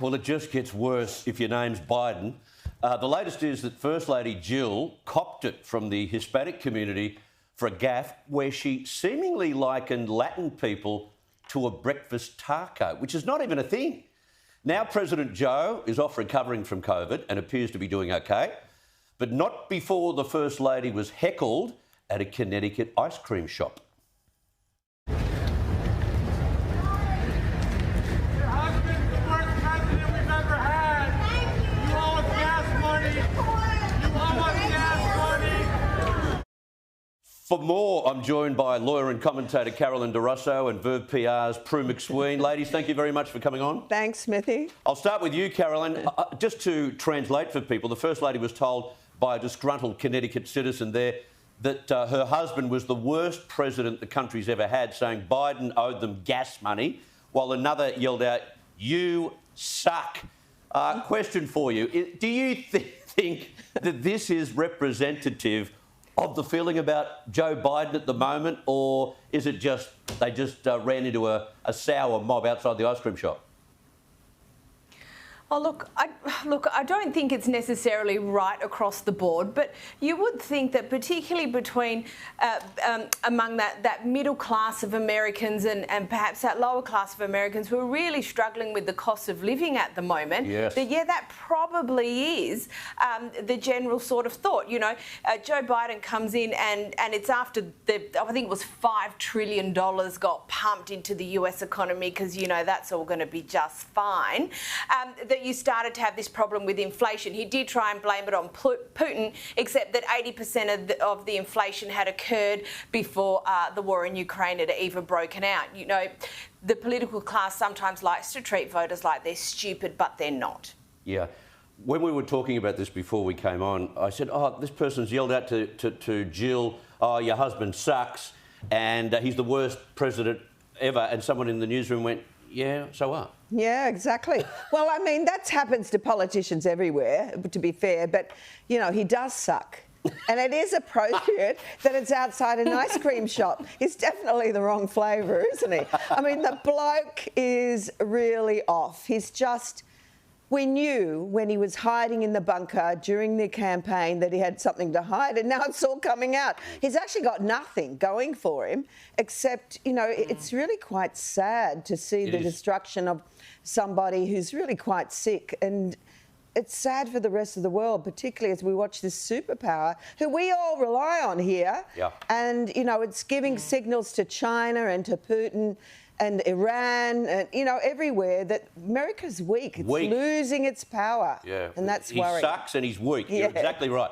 Well, it just gets worse if your name's Biden. The latest is that First Lady Jill copped it from the Hispanic community for a gaffe where she seemingly likened Latin people to a breakfast taco, which is not even a thing. Now President Joe is off recovering from COVID and appears to be doing okay, but not before the First Lady was heckled at a Connecticut ice cream shop. For more, I'm joined by lawyer and commentator Carolyn DeRosso and Verve PR's Prue MacSween. Ladies, thank you very much for coming on. Thanks, Smithy. I'll start with you, Carolyn. Just to translate for people, the First Lady was told by a disgruntled Connecticut citizen there that her husband was the worst president the country's ever had, saying Biden owed them gas money, while another yelled out, "You suck." Question for you. Do you think that this is representative of the feeling about Joe Biden at the moment, or is it just they ran into a sour mob outside the ice cream shop? Oh, look, I don't think it's necessarily right across the board, but you would think that particularly between among that middle class of Americans and perhaps that lower class of Americans who are really struggling with the cost of living at the moment, yes, that probably is the general sort of thought. You know, Joe Biden comes in and it's after I think it was $5 trillion got pumped into the US economy because, you know, that's all going to be just fine. That you started to have this problem with inflation. He did try and blame it on Putin, except that 80% of the inflation had occurred before the war in Ukraine had even broken out. You know, the political class sometimes likes to treat voters like they're stupid, but they're not. Yeah. When we were talking about this before we came on, I said, oh, this person's yelled out to Jill, oh, your husband sucks, and he's the worst president ever. And someone in the newsroom went, yeah, so what? Yeah, exactly. Well, I mean, that happens to politicians everywhere, to be fair, but, you know, he does suck. And it is appropriate that it's outside an ice cream shop. It's definitely the wrong flavour, isn't he? I mean, the bloke is really off. He's just... We knew when he was hiding in the bunker during the campaign that he had something to hide, and now it's all coming out. He's actually got nothing going for him except, you know, it's really quite sad to see the destruction of somebody who's really quite sick, and it's sad for the rest of the world, particularly as we watch this superpower who we all rely on here. Yeah. And, you know, it's giving signals to China and to Putin and Iran and, you know, everywhere that America's weak. It's losing its power. Yeah. And that's worrying. He sucks and he's weak. Yeah. You're exactly right.